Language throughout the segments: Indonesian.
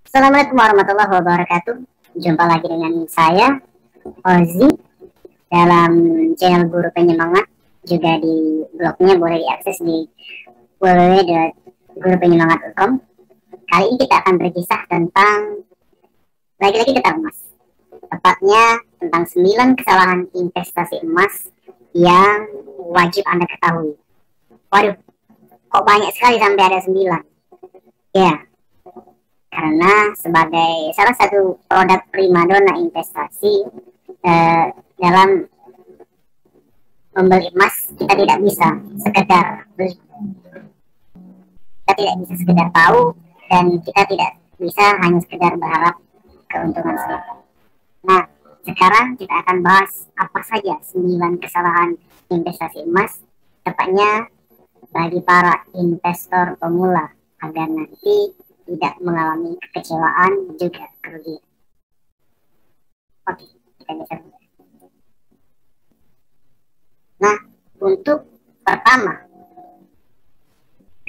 Assalamualaikum warahmatullahi wabarakatuh. Jumpa lagi dengan saya, Ozi, dalam channel Guru Penyemangat. Juga di blognya boleh diakses di www.gurupenyemangat.com. Kali ini kita akan berkisah tentang, lagi-lagi tentang emas. Tepatnya tentang 9 kesalahan investasi emas yang wajib Anda ketahui. Waduh, kok banyak sekali sampai ada 9? Ya, karena sebagai salah satu produk primadona investasi dalam membeli emas, kita tidak bisa sekedar beli, kita tidak bisa sekedar tahu, dan kita tidak bisa hanya sekedar berharap keuntungan saja. Nah, sekarang kita akan bahas apa saja 9 kesalahan investasi emas, tepatnya bagi para investor pemula, agar nanti tidak mengalami kekecewaan juga kerugian. Oke, kita bisa. Nah, untuk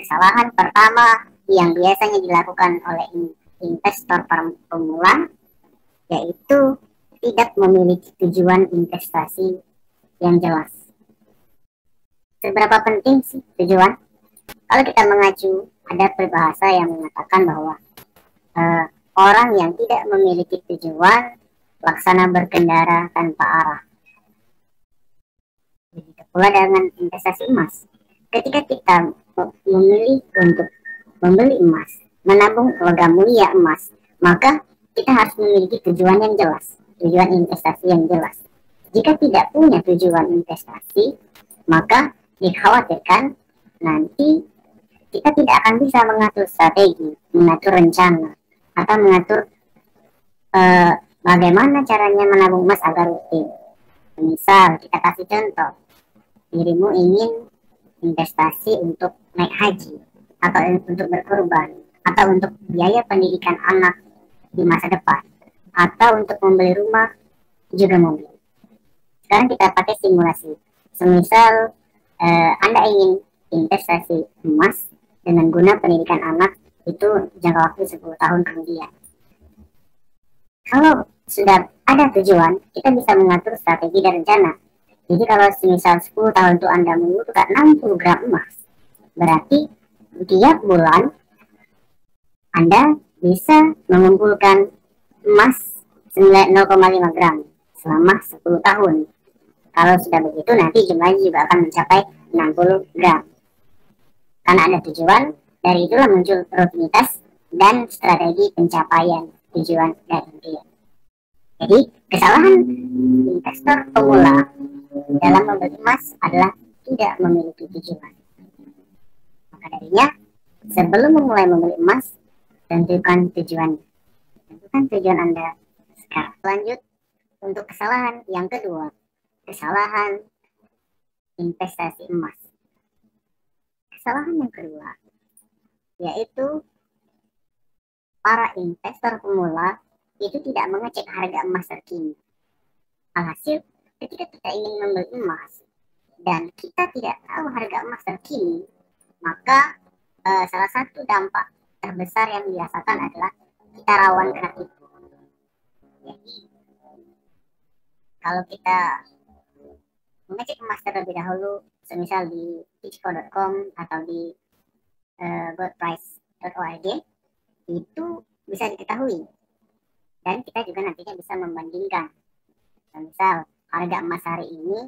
kesalahan pertama yang biasanya dilakukan oleh investor pemula, yaitu tidak memiliki tujuan investasi yang jelas. Seberapa penting sih tujuan? Kalau kita mengacu, ada peribahasa yang mengatakan bahwa orang yang tidak memiliki tujuan laksana berkendara tanpa arah. Begitu pula dengan investasi emas. Ketika kita memilih untuk membeli emas, menabung logam mulia emas, maka kita harus memiliki tujuan yang jelas, tujuan investasi yang jelas. Jika tidak punya tujuan investasi, maka dikhawatirkan nanti kita tidak akan bisa mengatur strategi, mengatur rencana, atau mengatur bagaimana caranya menabung emas agar rutin. Misal, kita kasih contoh, dirimu ingin investasi untuk naik haji, atau untuk berkorban, atau untuk biaya pendidikan anak di masa depan, atau untuk membeli rumah, juga mobil. Sekarang kita pakai simulasi. Semisal Anda ingin investasi emas dengan guna pendidikan anak itu jangka waktu 10 tahun kemudian. Kalau sudah ada tujuan, kita bisa mengatur strategi dan rencana. Jadi kalau semisal 10 tahun itu Anda membutuhkan 60 gram emas, berarti tiap bulan Anda bisa mengumpulkan emas 0,5 gram selama 10 tahun. Kalau sudah begitu, nanti jumlahnya juga akan mencapai 60 gram. Karena ada tujuan, dari itulah muncul rutinitas dan strategi pencapaian tujuan dan impian. Jadi, kesalahan investor pemula dalam membeli emas adalah tidak memiliki tujuan. Maka darinya, sebelum memulai membeli emas, tentukan tujuan. Tentukan tujuan Anda sekarang. Lanjut untuk kesalahan yang kedua, kesalahan investasi emas. Kesalahan yang kedua yaitu para investor pemula itu tidak mengecek harga emas terkini. Alhasil, ketika kita ingin membeli emas dan kita tidak tahu harga emas terkini, maka salah satu dampak terbesar yang dirasakan adalah kita rawan kena tipu. Jadi, kalau kita mengecek emas terlebih dahulu, semisal di pitchco.com atau di goldprice.org, itu bisa diketahui, dan kita juga nantinya bisa membandingkan. Misal harga emas hari ini,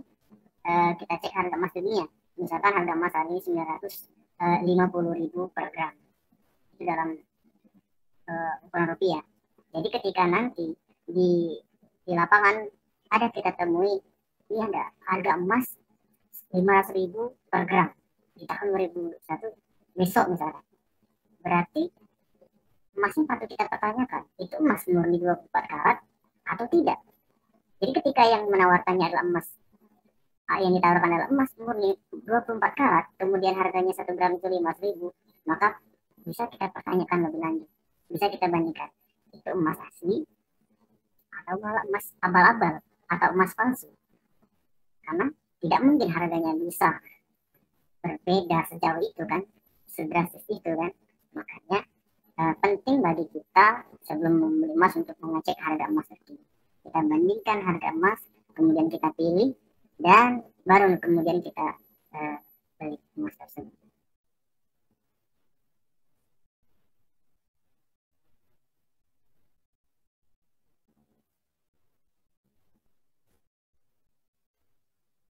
kita cek harga emas dunia, misalkan harga emas hari ini 950.000 per gram, itu dalam ukuran rupiah. Jadi ketika nanti di lapangan ada kita temui, ini ada harga emas 500.000 per gram di tahun 2001 besok misalnya, berarti emasnya patut kita pertanyakan, itu emas murni 24 karat atau tidak. Jadi ketika yang menawarkannya adalah emas, yang ditawarkan adalah emas murni 24 karat, kemudian harganya 1 gram itu 500.000, maka bisa kita pertanyakan lebih lanjut, bisa kita bandingkan, itu emas asli atau malah emas abal-abal atau emas palsu. Karena tidak mungkin harganya bisa berbeda sejauh itu kan, sedrastis itu kan. Makanya penting bagi kita sebelum membeli emas untuk mengecek harga emas terkini. Kita bandingkan harga emas, kemudian kita pilih, dan baru kemudian kita beli emas tersebut.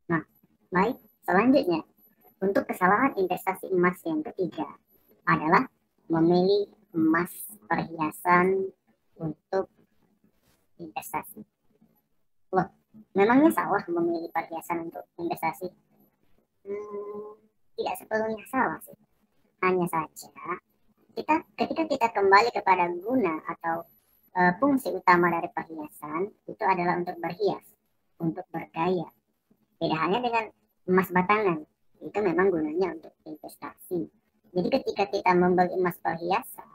Nah, baik, selanjutnya untuk kesalahan investasi emas yang ketiga adalah memilih emas perhiasan untuk investasi. Loh, memangnya salah memilih perhiasan untuk investasi? Tidak sepenuhnya salah sih. Hanya saja ketika kita kembali kepada guna atau fungsi utama dari perhiasan itu adalah untuk berhias, untuk bergaya. Beda halnya dengan emas batangan, itu memang gunanya untuk investasi. Jadi ketika kita membeli emas perhiasan,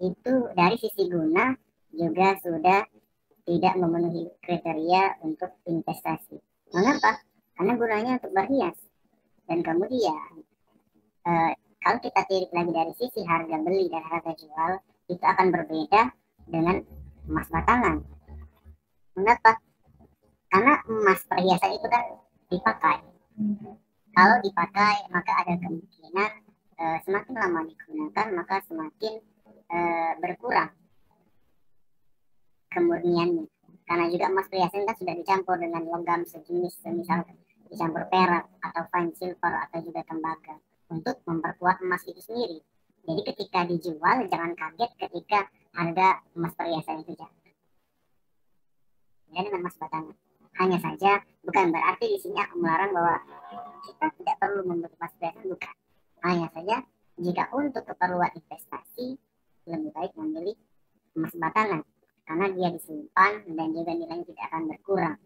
itu dari sisi guna juga sudah tidak memenuhi kriteria untuk investasi. Mengapa? Karena gunanya untuk berhias. Dan kemudian kalau kita tirik lagi dari sisi harga beli dan harga jual, itu akan berbeda dengan emas batangan. Mengapa? Karena emas perhiasan itu kan dipakai. Kalau dipakai, maka ada kemungkinan semakin lama digunakan, maka semakin berkurang kemurniannya. Karena juga emas perhiasan kan sudah dicampur dengan logam sejenis, misal dicampur perak atau fine silver atau juga tembaga untuk memperkuat emas itu sendiri. Jadi ketika dijual jangan kaget ketika harga emas perhiasan itu jatuh. Dan dengan emas batangan. Hanya saja bukan berarti di sini aku melarang bahwa kita tidak perlu membeli emas perhiasan, bukan. Hanya saja jika untuk keperluan investasi lebih baik memilih emas batangan karena dia disimpan dan juga nilainya tidak akan berkurang.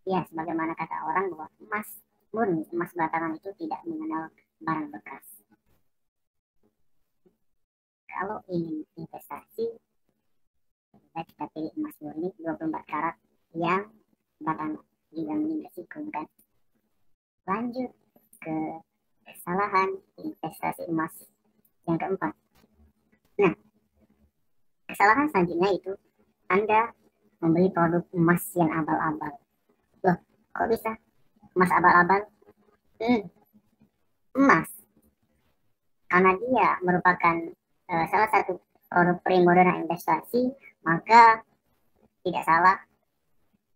Ya, sebagaimana kata orang bahwa emas murni, emas batangan itu tidak mengenal barang bekas. Kalau ingin investasi, kita pilih emas murni 24 karat yang batangan, juga minim resiko kan. Lanjut ke kesalahan investasi emas yang keempat. Nah, kesalahan selanjutnya itu Anda membeli produk emas yang abal-abal. Loh, kok bisa emas abal-abal? Emas, karena dia merupakan salah satu produk primordial investasi, maka tidak salah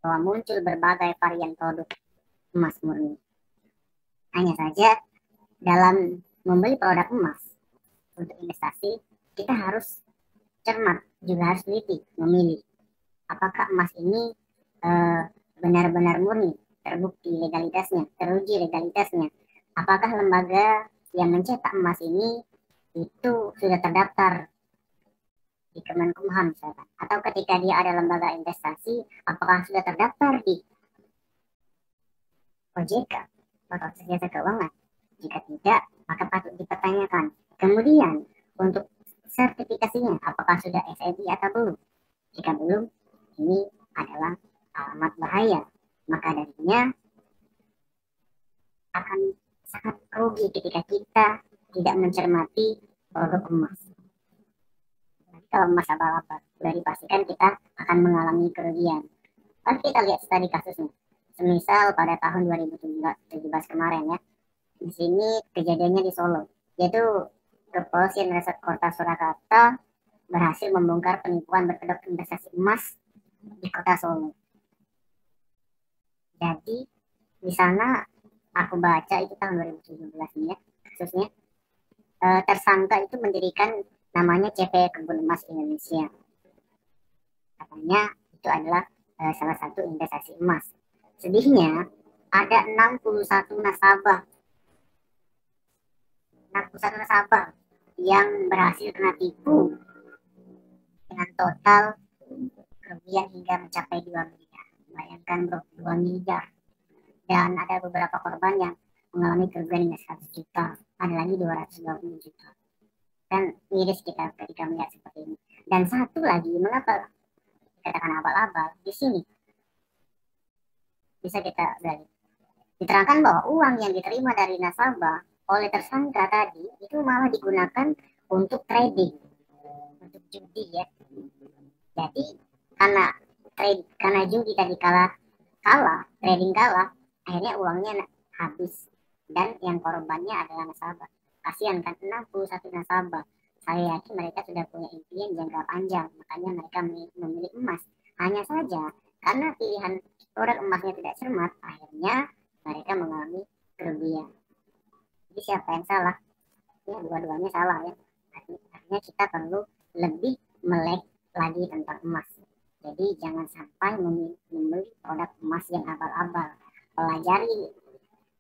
bahwa muncul berbagai varian produk emas murni. Hanya saja dalam membeli produk emas untuk investasi, kita harus cermat, juga harus teliti memilih apakah emas ini benar-benar murni, terbukti legalitasnya, teruji legalitasnya. Apakah lembaga yang mencetak emas ini itu sudah terdaftar di Kemenkumham misalkan, atau ketika dia ada lembaga investasi, apakah sudah terdaftar di OJK atau Jasa Keuangan. Jika tidak, maka patut dipertanyakan. Kemudian untuk sertifikasinya, apakah sudah SNI atau belum? Jika belum, ini adalah alamat bahaya. Maka darinya akan sangat rugi ketika kita tidak mencermati produk emas. Kalau emas abal-abal, sudah dipastikan kita akan mengalami kerugian. Lalu kita lihat tadi kasusnya. Semisal pada tahun 2017 kemarin ya, di sini kejadiannya di Solo, yaitu Kepolisian Resort Kota Surakarta berhasil membongkar penipuan berkedok investasi emas di Kota Solo. Jadi di sana aku baca itu tahun 2017 ini ya kasusnya, tersangka itu mendirikan namanya CV Kebun Emas Indonesia. Katanya itu adalah salah satu investasi emas. Sedihnya ada 61 nasabah yang berhasil kena tipu dengan total kerugian hingga mencapai 2 miliar. Bayangkan bro, 2 miliar. Dan ada beberapa korban yang mengalami kerugian hingga 100 juta. Ada lagi 220 juta. Dan miris kita ketika melihat seperti ini. Dan satu lagi, mengapa dikatakan abal-abal? Di sini bisa kita gali. Diterangkan bahwa uang yang diterima dari nasabah oleh tersangka tadi itu malah digunakan untuk trading, untuk judi ya. Jadi karena judi tadi kalah, trading kalah, akhirnya uangnya habis dan yang korbannya adalah nasabah. Kasihan kan, 61 nasabah. Saya yakin mereka sudah punya impian jangka panjang, makanya mereka memilih emas. Hanya saja karena pilihan produk emasnya tidak cermat, akhirnya mereka mengalami kerugian. Jadi siapa yang salah? Ya dua-duanya salah ya. Artinya kita perlu lebih melek lagi tentang emas. Jadi jangan sampai membeli produk emas yang abal-abal. Pelajari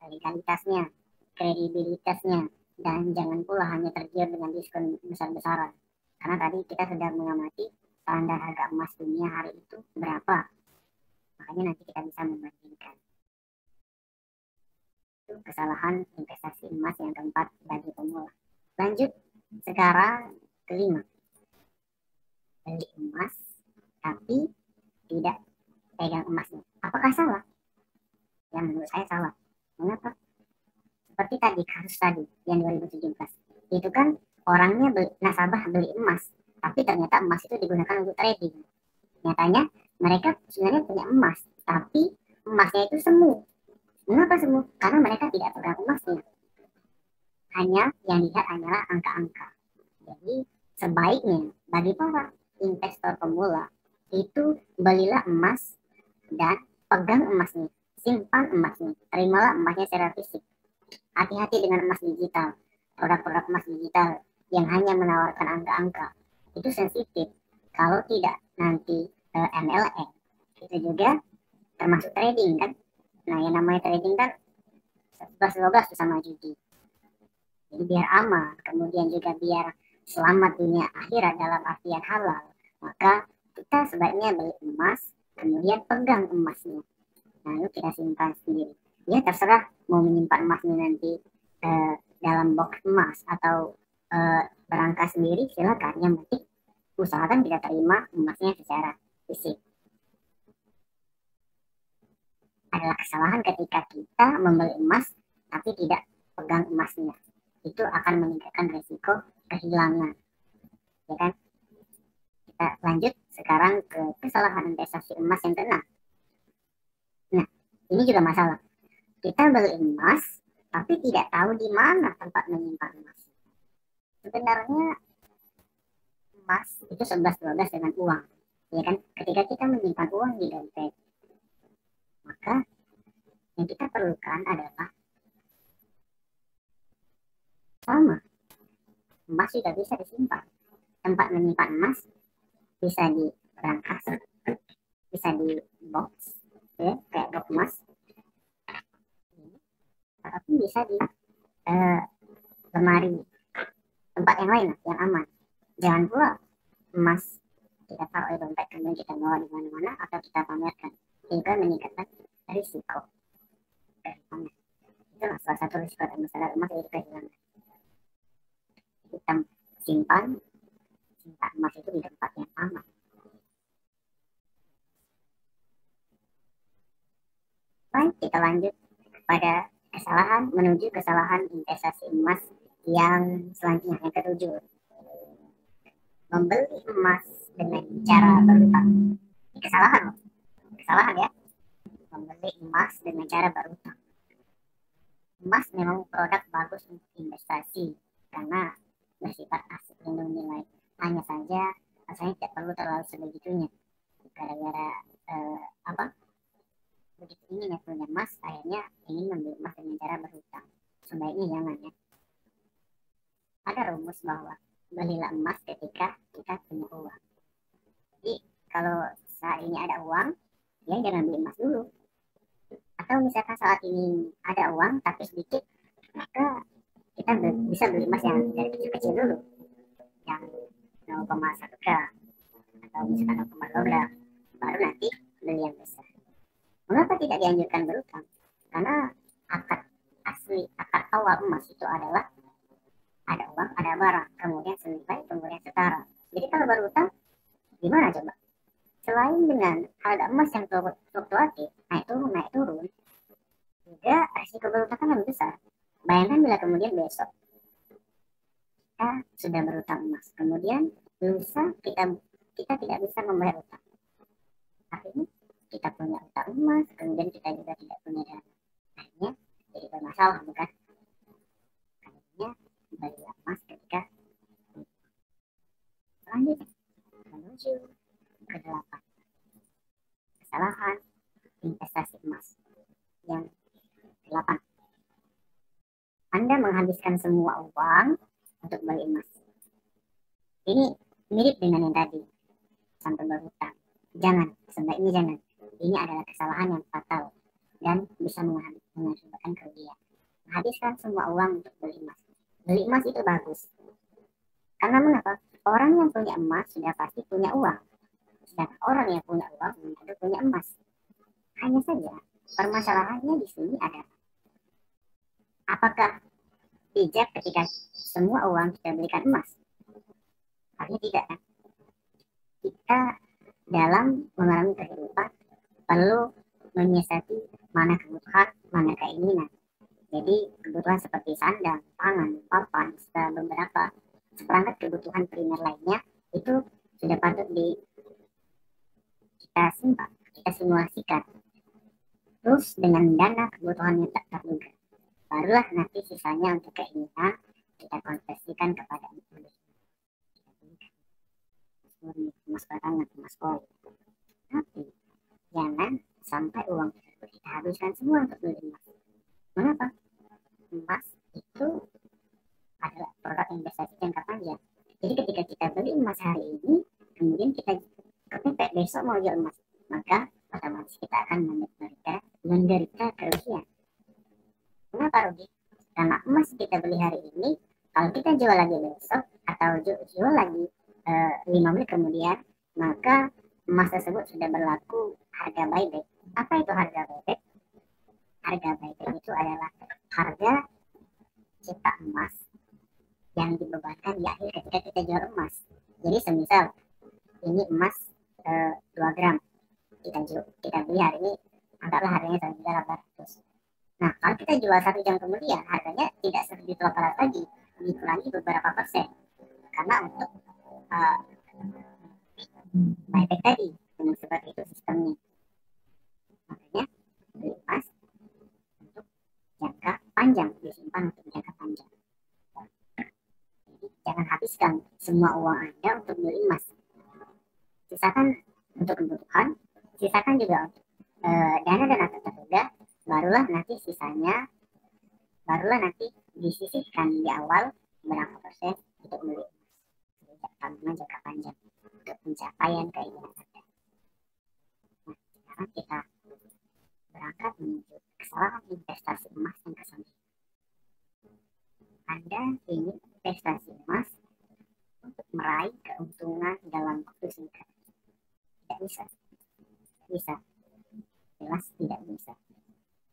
legalitasnya, kredibilitasnya, dan jangan pula hanya tergiur dengan diskon besar-besaran. Karena tadi kita sudah mengamati standar harga emas dunia hari itu berapa. Makanya nanti kita bisa membandingkan. Itu kesalahan investasi emas yang keempat bagi pemula. Lanjut sekarang kelima. Beli emas tapi tidak pegang emasnya. Apakah salah? Ya menurut saya salah. Mengapa? Seperti tadi kasus tadi yang 2017. Itu kan orangnya nasabah beli emas, tapi ternyata emas itu digunakan untuk trading. Nyatanya mereka sebenarnya punya emas, tapi emasnya itu semu. Mengapa semu? Karena mereka tidak pegang emasnya. Hanya yang dilihat hanyalah angka-angka. Jadi sebaiknya bagi para investor pemula itu belilah emas dan pegang emasnya, simpan emasnya, terimalah emasnya secara fisik. Hati-hati dengan emas digital, produk-produk emas digital yang hanya menawarkan angka-angka. Itu sensitif. Kalau tidak nanti MLM, itu juga termasuk trading kan. Nah yang namanya trading kan 11-12 sama judi. Jadi biar aman, kemudian juga biar selamat dunia akhirat dalam artian halal, maka kita sebaiknya beli emas, kemudian pegang emasnya, lalu kita simpan sendiri. Ya terserah mau menyimpan emasnya nanti dalam box emas atau berangkas sendiri, silakan. Yang penting usahakan kita terima emasnya secara fisik. Adalah kesalahan ketika kita membeli emas tapi tidak pegang emasnya. Itu akan meningkatkan risiko kehilangan, ya kan? Kita lanjut sekarang ke kesalahan investasi emas yang keenam. Nah, ini juga masalah. Kita beli emas tapi tidak tahu di mana tempat menyimpan emas. Sebenarnya emas itu 11-12 dengan uang, ya kan? Ketika kita menyimpan uang di dompet, maka yang kita perlukan adalah sama, emas juga bisa disimpan. Tempat menyimpan emas bisa di berangkas, bisa di box, ya, kayak box emas, ataupun bisa di lemari, tempat yang lain yang aman. Jangan pula emas kita taruh di dompet kemudian kita bawa di mana-mana atau kita pamerkan. Itu kan meningkatkan risiko. Itulah salah satu risiko terbesar emas, yaitu kehilangan. Kita simpan emas itu di tempat yang aman. Baik, kita lanjut pada menuju kesalahan investasi emas yang selanjutnya, yang ketujuh. Membeli emas dengan cara berutang. Ini kesalahan ya. Membeli emas dengan cara berutang. Emas memang produk bagus untuk investasi karena bersifat aset lindung nilai. Hanya saja rasanya tidak perlu terlalu sebegitunya. Gara-gara begitu ingin ya punya emas, akhirnya ingin membeli emas dengan cara berhutang. Sebaiknya jangan ya. Ada rumus bahwa belilah emas ketika kita punya uang. Jadi kalau saat ini ada uang, ya jangan beli emas dulu. Atau misalkan saat ini ada uang tapi sedikit, maka kita bisa beli emas yang dari kecil-kecil dulu, yang 0,1 gram atau misalkan 0,2 gram, baru nanti beli yang besar. Mengapa tidak dianjurkan berutang? Karena akad awal emas itu adalah ada uang, ada barang, kemudian senilai, kemudian setara. Jadi kalau berutang, gimana coba? Selain dengan harga emas yang fluktuatif, naik turun, juga risiko berutang kan lebih besar. Bayangkan bila kemudian besok kita sudah berutang emas, kemudian lusa kita tidak bisa membayar utang. Artinya kita punya utang emas, kemudian kita juga tidak punya dana. Akhirnya jadi bermasalah, bukan? Akhirnya beli emas ketika selanjutnya menuju ke 8. Kesalahan investasi emas yang 8. Anda menghabiskan semua uang untuk beli emas. Ini mirip dengan yang tadi, sampai berhutang. Jangan, sebaiknya jangan. Ini adalah kesalahan yang fatal dan bisa mengakibatkan kerugian. Menghabiskan semua uang untuk beli emas. Beli emas itu bagus. Karena mengapa? Orang yang punya emas sudah pasti punya uang. Sedangkan orang yang punya uang belum tentu punya emas. Hanya saja permasalahannya di sini adalah apakah bijak ketika semua uang kita belikan emas? Artinya tidak, kan? Kita dalam mengalami kehidupan perlu menyiasati mana kebutuhan, mana keinginan. Jadi kebutuhan seperti sandang, pangan, papan, serta beberapa seperangkat kebutuhan primer lainnya itu sudah patut kita simpan, kita simulasikan. Terus dengan dana kebutuhan yang tak terduga, barulah nanti sisanya untuk keinginan kita konversikan kepada emas batangan, emas koi. Tapi jangan sampai uang tersebut kita habiskan semua untuk beli emas. Mengapa? Emas itu adalah produk investasi jangka panjang. Jadi ketika kita beli emas hari ini, kemudian kita kepepet besok mau jual emas, maka otomatis kita akan menderita kerugian. Kenapa rugi? Karena emas kita beli hari ini, kalau kita jual lagi besok atau jual lagi 5 menit kemudian, maka emas tersebut sudah berlaku harga buyback. Apa itu harga buyback? Harga buyback itu adalah harga cetak emas yang dibebankan di akhir ketika kita jual emas. Jadi semisal ini emas 2 gram kita beli hari ini, anggaplah harganya 1.800. Nah, kalau kita jual 1 jam kemudian, harganya tidak 1.800 lagi, dikurangi beberapa persen. Karena untuk buyback tadi, dengan seperti itu sistemnya. Makanya beli emas untuk jangka panjang, disimpan untuk jangka panjang. Jadi jangan habiskan semua uang Anda untuk beli emas. Sisakan untuk kebutuhan, sisakan juga untuk dana-dana terduga, barulah nanti sisanya, barulah nanti disisihkan di awal berapa persen untuk beli emas. Tabungan jangka panjang untuk pencapaian keinginan Anda. Nah, sekarang kita berangkat menuju kesalahan investasi emas yang ke-9. Anda ingin investasi emas untuk meraih keuntungan dalam waktu singkat. Tidak bisa. Bisa. Jelas tidak bisa.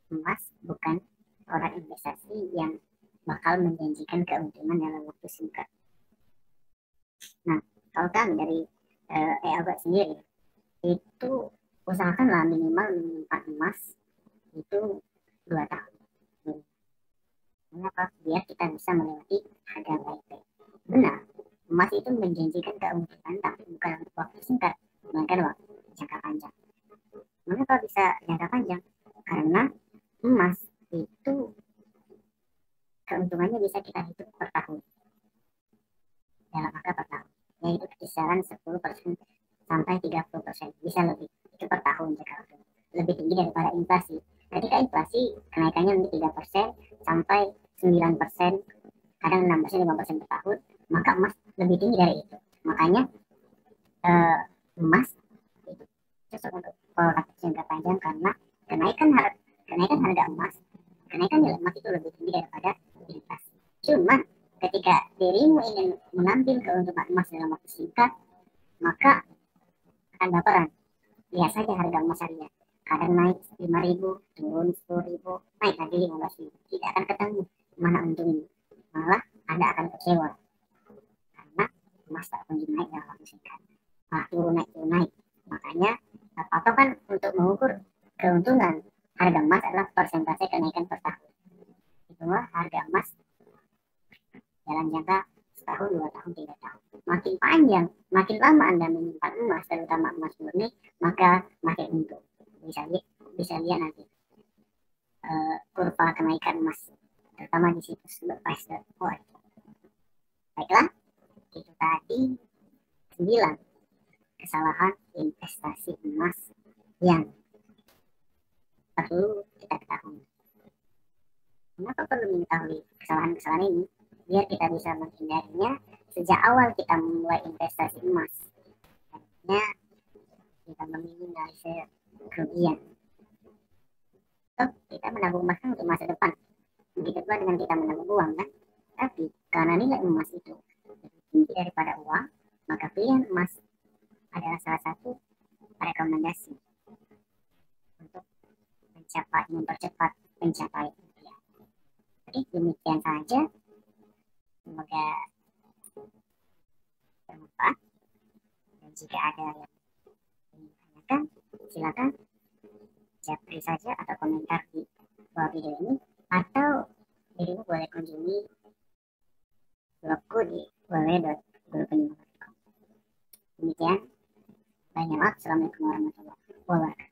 Emas bukan produk investasi yang bakal menjanjikan keuntungan dalam waktu singkat. Nah, kalau kami dari EABA sendiri, itu usahakanlah minimal menyimpan emas itu 2 tahun. Mengapa? Biar kita bisa melewati harga buyback. Benar, emas itu menjanjikan keuntungan, tapi bukan untuk waktu singkat, melainkan waktu jangka panjang. Mengapa bisa jangka panjang? Karena emas itu keuntungannya bisa kita hitung per tahun, dalam angka per tahun, yaitu kisaran 10% sampai 30%, bisa lebih. Itu per tahun jangka lebih tinggi daripada inflasi. Ketika inflasi kenaikannya menjadi 3% sampai 9%, kadang 6%, 5% per tahun, maka emas lebih tinggi dari itu. Makanya emas itu cocok untuk produk jangka panjang, karena kenaikan harga emas, kenaikan nilai emas itu lebih tinggi daripada inflasi. Cuman ketika dirimu ingin mengambil keuntungan emas dalam waktu singkat, maka akan baperan. Lihat saja harga emas harian, kadang naik 5.000, turun 10.000, naik lagi 15.000. Tidak akan ketemu mana untungnya, malah Anda akan kecewa karena emas tak kunjung naik dalam waktu singkat, malah turun naik. Makanya patokan untuk mengukur keuntungan harga emas adalah persentase kenaikan per tahun. Itulah harga emas dalam jangka setahun, 2 tahun, 3 tahun. Makin panjang, makin lama Anda menyimpan emas, terutama emas murni, maka makin untung. Bisa lihat nanti kurva kenaikan emas, terutama di situs berprice.org. Baiklah, itu tadi 9 kesalahan investasi emas yang perlu kita ketahui. Kenapa perlu mengetahui kesalahan-kesalahan ini? Biar kita bisa menghindarinya sejak awal kita memulai investasi emas. Artinya kita meminimalisir kerugian. Kita menabung emas untuk masa depan. Begitu pula dengan kita menabung uang, kan? Tapi karena nilai emas itu lebih tinggi daripada uang, maka pilihan emas adalah salah satu rekomendasi untuk mempercepat pencapaian impian. Jadi demikian saja. Semoga bermanfaat. Dan jika ada yang ingin tanyakan, silakan japri saja atau komentar di bawah video ini, atau dirimu boleh kunjungi blogku di www.gurupenyimak.com. Demikian, banyak maaf. Assalamualaikum warahmatullahi wabarakatuh.